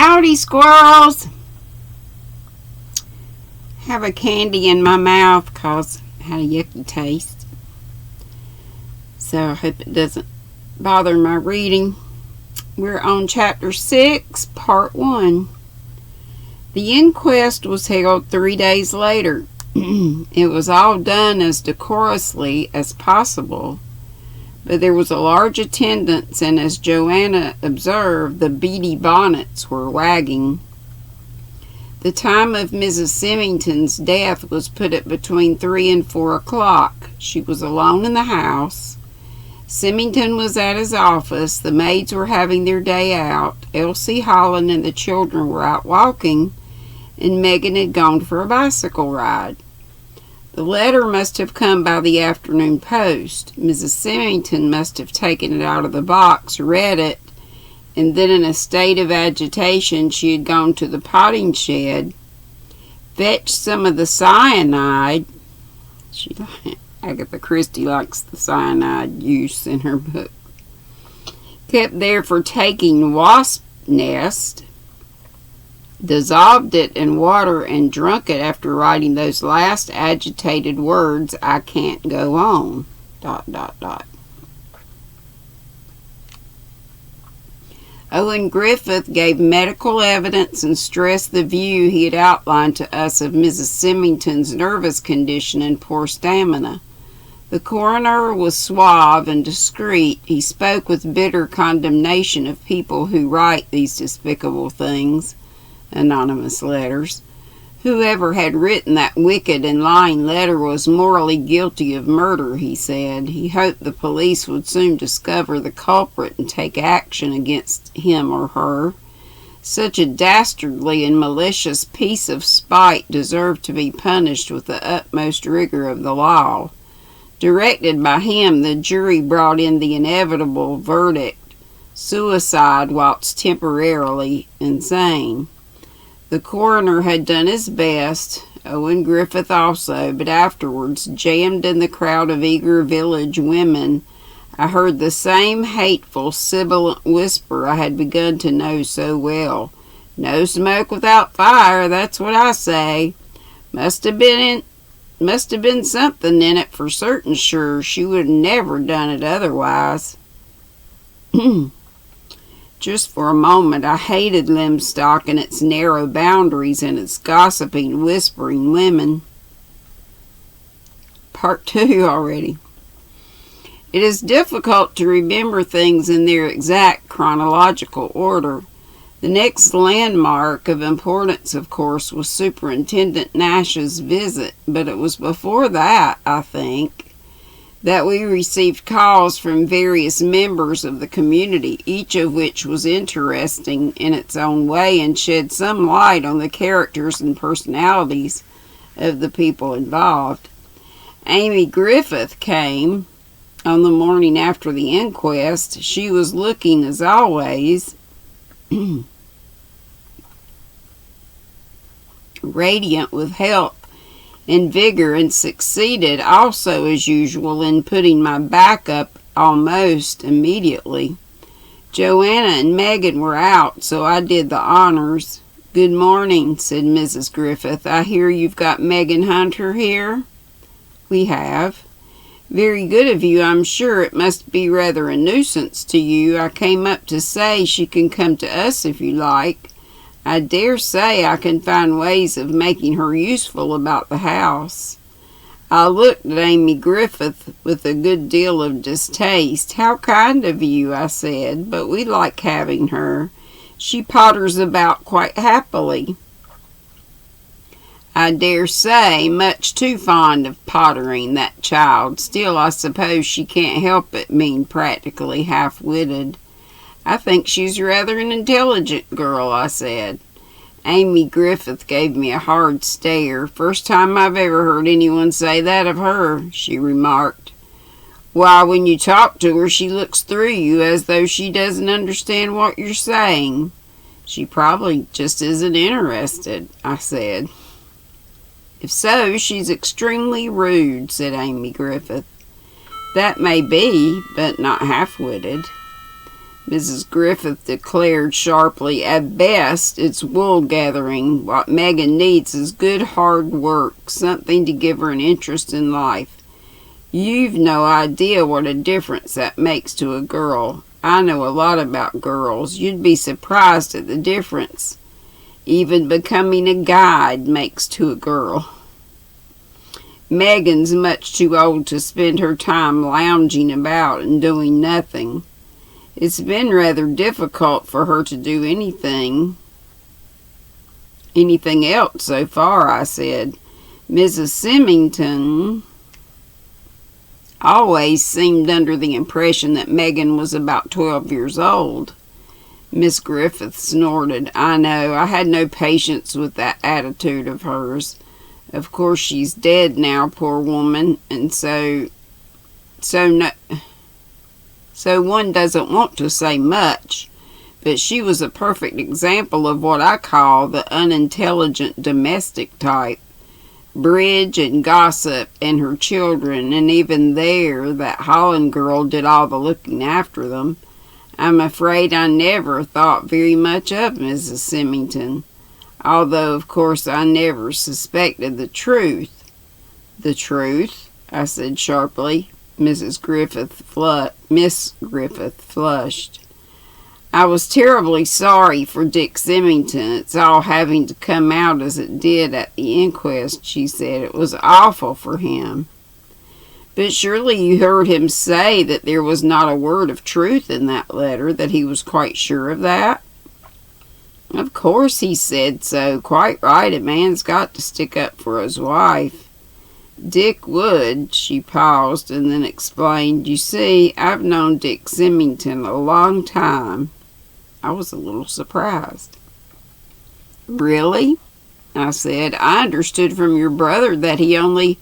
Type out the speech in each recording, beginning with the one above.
Howdy, squirrels! Have a candy in my mouth cause it had a yucky taste. So I hope it doesn't bother my reading. We're on chapter 6, part 1. The inquest was held 3 days later. It was all done as decorously as possible, but there was a large attendance, and as Joanna observed, the beady bonnets were wagging. The time of Mrs. Symington's death was put at between 3 and 4 o'clock. She was alone in the house. Symington was at his office. The maids were having their day out. Elsie Holland and the children were out walking, and Megan had gone for a bicycle ride. The letter must have come by the afternoon post. Mrs. Symington must have taken it out of the box, read it, and then in a state of agitation she had gone to the potting shed, fetched some of the cyanide. Agatha Christie likes the cyanide use in her book. Kept there for taking wasp nest, dissolved it in water and drunk it after writing those last agitated words, "I can't go on, ... Owen Griffith gave medical evidence and stressed the view he had outlined to us of Mrs. Symington's nervous condition and poor stamina. The coroner was suave and discreet. He spoke with bitter condemnation of people who write these despicable things, anonymous letters. Whoever had written that wicked and lying letter was morally guilty of murder, he said. He hoped the police would soon discover the culprit and take action against him or her. Such a dastardly and malicious piece of spite deserved to be punished with the utmost rigor of the law. Directed by him, the jury brought in the inevitable verdict: suicide whilst temporarily insane. The coroner had done his best, Owen Griffith also, but afterwards, jammed in the crowd of eager village women, I heard the same hateful, sibilant whisper I had begun to know so well. "No smoke without fire, that's what I say. Must have been something in it for certain sure. She would have never done it otherwise." Just for a moment I hated Limstock and its narrow boundaries and its gossiping, whispering women. Part 2 already. It is difficult to remember things in their exact chronological order. The next landmark of importance, of course, was Superintendent Nash's visit, but it was before that, I think, that we received calls from various members of the community, each of which was interesting in its own way and shed some light on the characters and personalities of the people involved. Amy Griffith came on the morning after the inquest. She was looking, as always, radiant with health and vigor, and succeeded also as usual in putting my back up almost immediately. Joanna and Megan were out, so I did the honors. "Good morning," said Mrs. Griffith. "I hear you've got Megan Hunter here?" "We have." "Very good of you, I'm sure. It must be rather a nuisance to you. I came up to say she can come to us if you like. I dare say I can find ways of making her useful about the house." I looked at Amy Griffith with a good deal of distaste. "How kind of you," I said, "but we like having her. She potters about quite happily." "I dare say, much too fond of pottering, that child. Still, I suppose she can't help it being practically half-witted." "I think she's rather an intelligent girl," I said. Amy Griffith gave me a hard stare. "First time I've ever heard anyone say that of her," she remarked. "Why, when you talk to her, she looks through you as though she doesn't understand what you're saying." "She probably just isn't interested," I said. "If so, she's extremely rude," said Amy Griffith. "That may be, but not half-witted." Mrs. Griffith declared sharply. At best, it's wool gathering. What Megan needs is good hard work, something to give her an interest in life. You've no idea what a difference that makes to a girl. I know a lot about girls. You'd be surprised at the difference even becoming a guide makes to a girl. Megan's much too old to spend her time lounging about and doing nothing. It's been rather difficult for her to do anything else so far, I said. Mrs. Symington always seemed under the impression that Megan was about 12 years old. Miss Griffith snorted. I know. I had no patience with that attitude of hers. Of course, she's dead now, poor woman, and so one doesn't want to say much, but she was a perfect example of what I call the unintelligent domestic type. Bridge and gossip and her children, and even there, that Holland girl did all the looking after them. I'm afraid I never thought very much of Mrs. Symington, although, of course, I never suspected the truth. The truth? I said sharply. Miss Griffith flushed. I was terribly sorry for Dick Symington. It's all having to come out as it did at the inquest, she said. It was awful for him. But surely you heard him say that there was not a word of truth in that letter, that he was quite sure of that? Of course he said so. Quite right. A man's got to stick up for his wife. Dick would. She paused and then explained. You see, I've known Dick Symington a long time. I was a little surprised. Really? I said. I understood from your brother that he only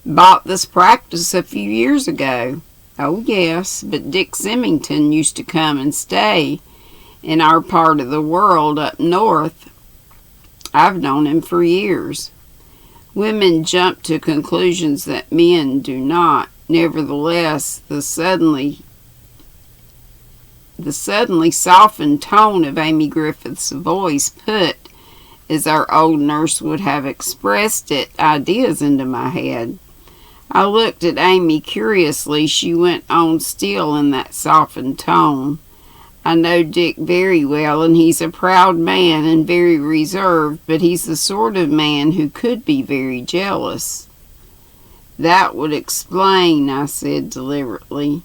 bought this practice a few years ago. Oh, yes, but Dick Symington used to come and stay in our part of the world up north. I've known him for years. Women jump to conclusions that men do not. Nevertheless, the suddenly softened tone of Amy Griffith's voice put, as our old nurse would have expressed it, ideas into my head. I looked at Amy curiously. She went on still in that softened tone. I know Dick very well, and he's a proud man and very reserved, but he's the sort of man who could be very jealous. That would explain, I said deliberately,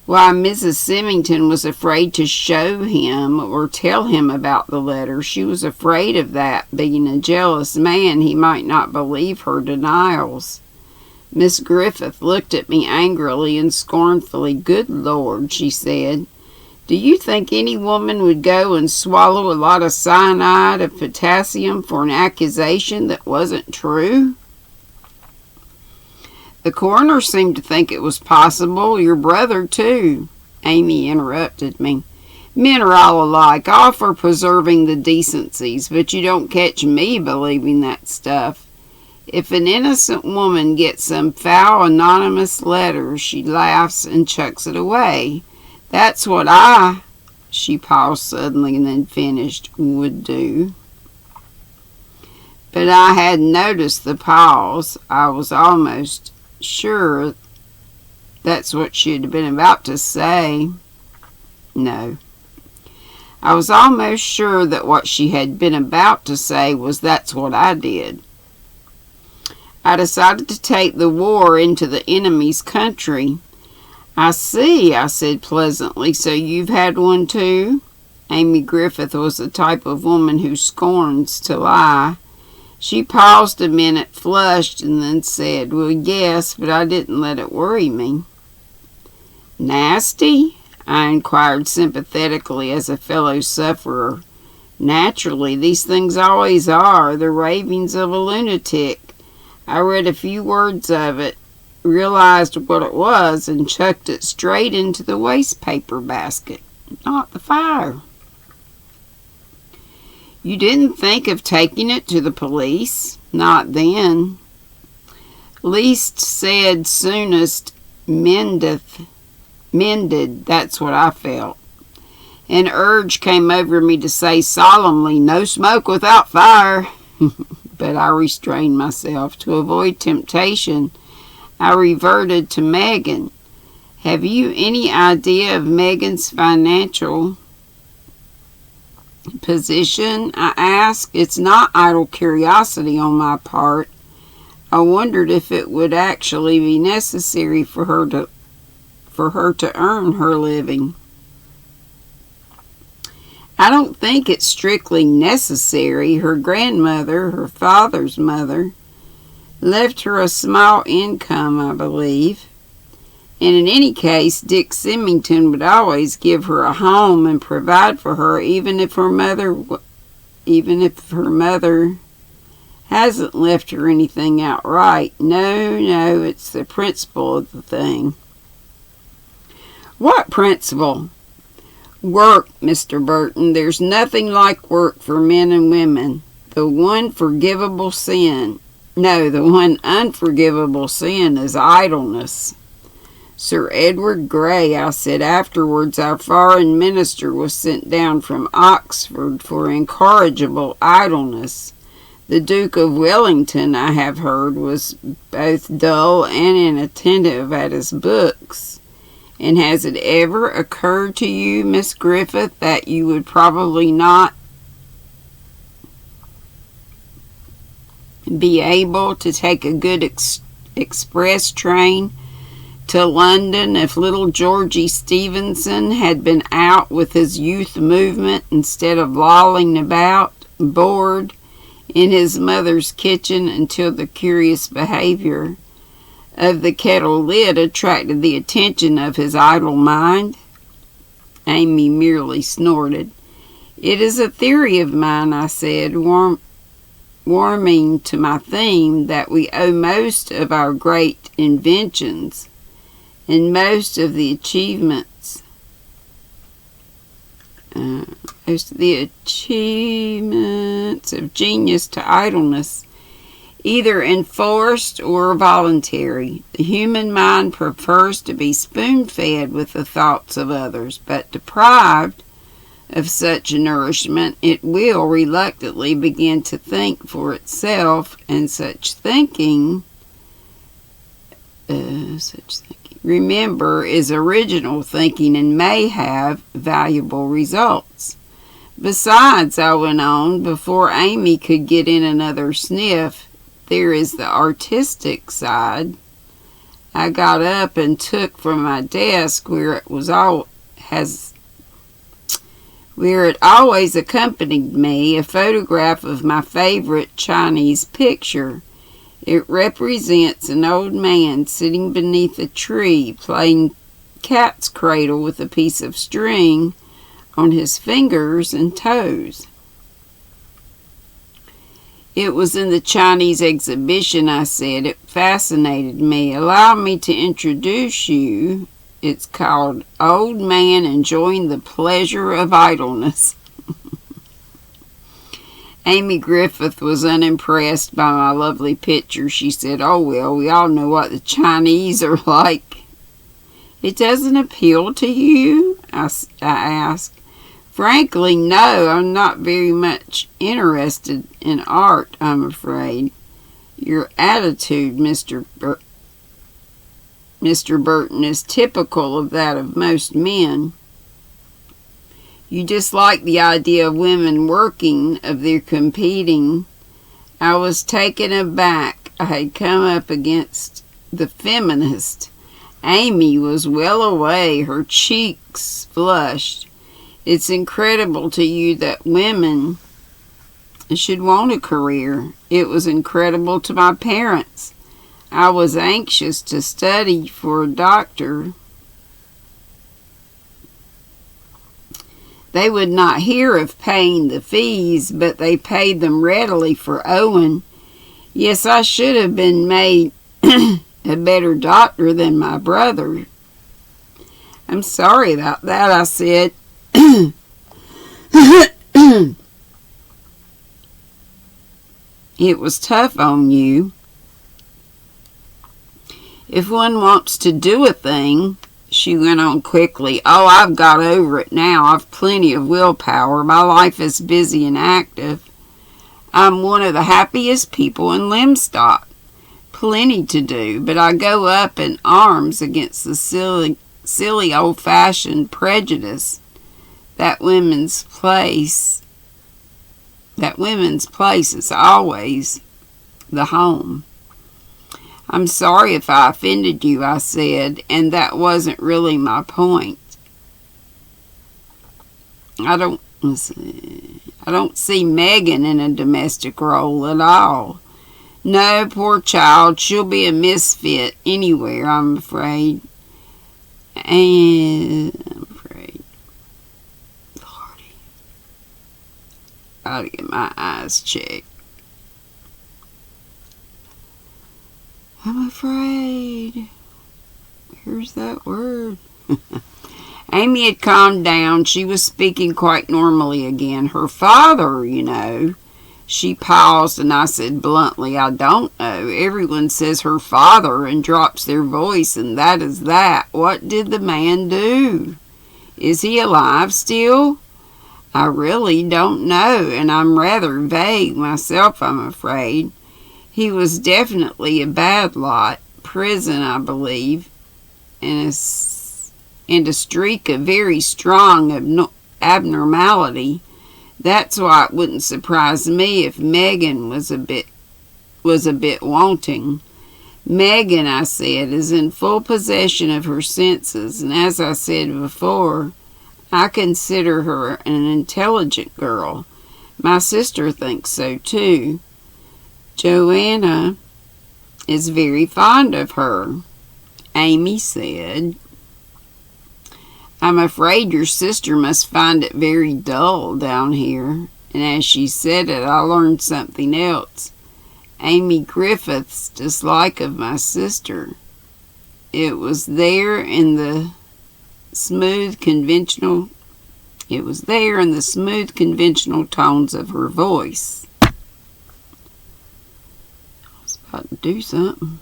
why Mrs. Symington was afraid to show him or tell him about the letter. She was afraid of that. Being a jealous man, he might not believe her denials. Miss Griffith looked at me angrily and scornfully. Good Lord, she said. Do you think any woman would go and swallow a lot of cyanide of potassium for an accusation that wasn't true? The coroner seemed to think it was possible. Your brother, too. Amy interrupted me. Men are all alike, all for preserving the decencies, but you don't catch me believing that stuff. If an innocent woman gets some foul anonymous letter, she laughs and chucks it away. That's what she paused suddenly and then finished, would do. But I had noticed the pause. I was almost sure that's what she had been about to say. No. I was almost sure that what she had been about to say was that's what I did. I decided to take the war into the enemy's country. I see, I said pleasantly. So you've had one too? Amy Griffith was the type of woman who scorns to lie. She paused a minute, flushed, and then said, well, yes, but I didn't let it worry me. Nasty? I inquired sympathetically as a fellow sufferer. Naturally, these things always are, the ravings of a lunatic. I read a few words of it, realized what it was, and chucked it straight into the waste paper basket, not the fire. You didn't think of taking it to the police? Not then. Least said soonest mendeth. mended. That's what I felt. An urge came over me to say solemnly, "No smoke without fire." But I restrained myself. To avoid temptation, I reverted to Megan. "Have you any idea of Megan's financial position?" I asked. It's not idle curiosity on my part. I wondered if it would actually be necessary for her to earn her living. "I don't think it's strictly necessary. Her grandmother, her father's mother, left her a small income, I believe. And in any case, Dick Symington would always give her a home and provide for her, even if her mother hasn't left her anything outright. No, it's the principle of the thing." "What principle?" "Work, Mr. Burton. There's nothing like work for men and women. The one unforgivable sin is idleness." "Sir Edward Grey," I said afterwards, "our foreign minister, was sent down from Oxford for incorrigible idleness. The Duke of Wellington, I have heard, was both dull and inattentive at his books. And has it ever occurred to you, Miss Griffith, that you would probably not be able to take a good express train to London if little Georgie Stephenson had been out with his youth movement instead of lolling about, bored, in his mother's kitchen until the curious behavior of the kettle lid attracted the attention of his idle mind?" Amy merely snorted. "It is a theory of mine," I said, warming to my theme, "that we owe most of our great inventions and most of the achievements of genius to idleness, either enforced or voluntary. The human mind prefers to be spoon-fed with the thoughts of others, but deprived of such nourishment, it will reluctantly begin to think for itself, and such thinking, remember, is original thinking and may have valuable results. Besides," I went on, before Amy could get in another sniff, "there is the artistic side." I got up and took from my desk, where it always accompanied me, a photograph of my favorite Chinese picture. It represents an old man sitting beneath a tree, playing cat's cradle with a piece of string on his fingers and toes. "It was in the Chinese exhibition," I said. "It fascinated me. Allow me to introduce you. It's called 'Old Man Enjoying the Pleasure of Idleness.'" Amy Griffith was unimpressed by my lovely picture. She said, "Oh, well, we all know what the Chinese are like." "It doesn't appeal to you?" I asked. "Frankly, no. I'm not very much interested in art, I'm afraid. Your attitude, Mr. Burton, is typical of that of most men. You dislike the idea of women working, of their competing." I was taken aback. I had come up against the feminist. Amy was well away, her cheeks flushed. "It's incredible to you that women should want a career. It was incredible to my parents. I was anxious to study for a doctor. They would not hear of paying the fees, but they paid them readily for Owen. Yes, I should have been made a better doctor than my brother." "I'm sorry about that," I said. "It was tough on you. If one wants to do a thing, She went on quickly. Oh, I've got over it now. I've plenty of willpower. My life is busy and active. I'm one of the happiest people in Limstock. Plenty to do, but I go up in arms against the silly old-fashioned prejudice that women's place is always the home. I'm sorry if I offended you, I said, and that wasn't really my point. I don't see Megan in a domestic role at all. No, poor child, she'll be a misfit anywhere, I'm afraid. Lordy, gotta get my eyes checked. I'm afraid. Here's that word. Amy had calmed down. She was speaking quite normally again. Her father, you know. She paused, and I said bluntly, I don't know. Everyone says her father and drops their voice, and that is that. What did the man do? Is he alive still? I really don't know, and I'm rather vague myself, I'm afraid. He was definitely a bad lot. Prison, I believe, and a streak of very strong abnormality. That's why it wouldn't surprise me if Megan was a bit wanting. Megan, I said, is in full possession of her senses, and as I said before, I consider her an intelligent girl. My sister thinks so too. Joanna is very fond of her, Amy said. I'm afraid your sister must find it very dull down here. And as she said it, I learned something else. Amy Griffith's dislike of my sister. It was there in the smooth, conventional tones of her voice. To do something.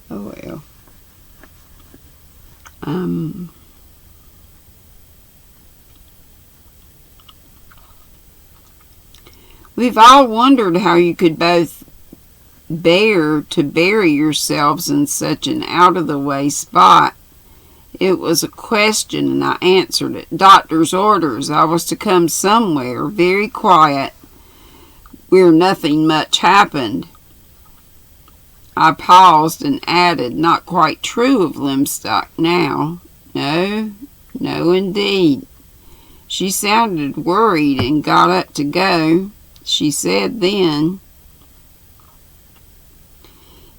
Oh well. We've all wondered how you could both bear to bury yourselves in such an out-of-the-way spot. It was a question, and I answered it. Doctor's orders. I was to come somewhere, very quiet, where nothing much happened. I paused and added, not quite true of Limstock now. No, indeed. She sounded worried and got up to go. She said then,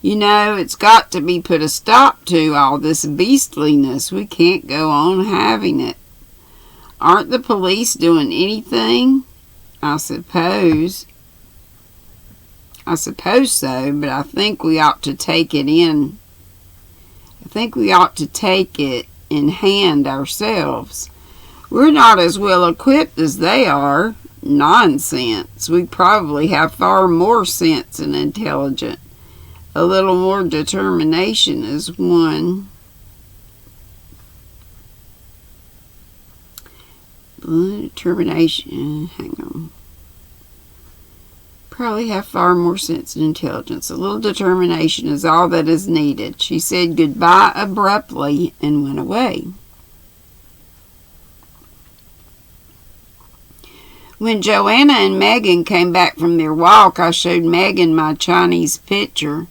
you know, it's got to be put a stop to, all this beastliness. We can't go on having it. Aren't the police doing anything? I suppose so, but I think we ought to take it in hand ourselves. We're not as well equipped as they are. Nonsense. We probably have far more sense and intelligence. A little more determination is one. Determination, hang on. Probably have far more sense and intelligence. A little determination is all that is needed. She said goodbye abruptly and went away. When Joanna and Megan came back from their walk, I showed Megan my Chinese picture.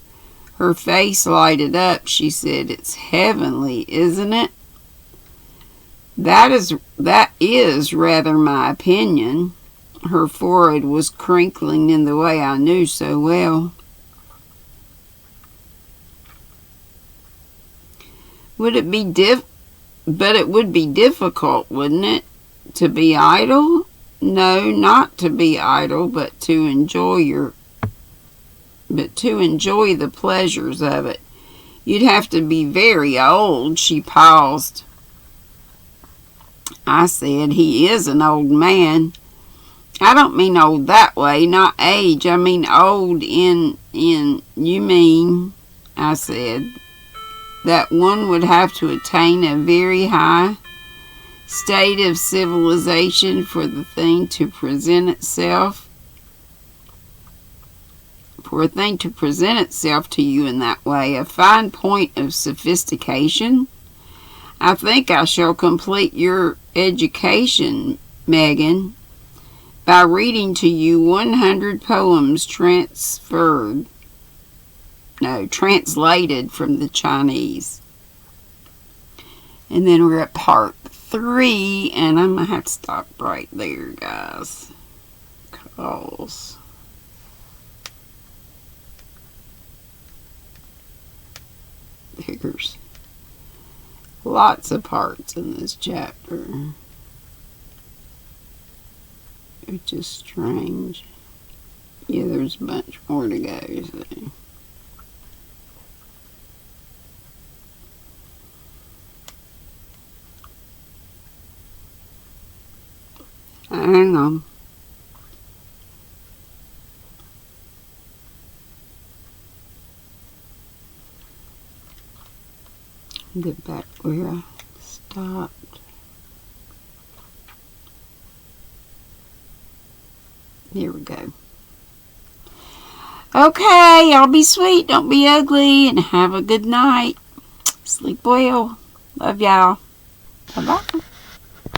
Her face lighted up. She said, "It's heavenly, isn't it?" That is rather my opinion. Her forehead was crinkling in the way I knew so well. But it would be difficult, wouldn't it, to be idle? No, not to be idle, but to enjoy the pleasures of it. You'd have to be very old. She paused. I said, he is an old man. I don't mean old that way, not age. I mean old in, you mean, I said, that one would have to attain a very high state of civilization for the thing to present itself, to you in that way, a fine point of sophistication? I think I shall complete your education, Megan, by reading to you 100 poems translated from the Chinese. And then we're at part 3, and I'm going to have to stop right there, guys, because there's lots of parts in this chapter, which is strange. Yeah, there's a bunch more to go, see. Hang on. Get back where I stopped. Here we go. Okay, y'all be sweet, don't be ugly, and have a good night. Sleep well. Love y'all. Bye-bye.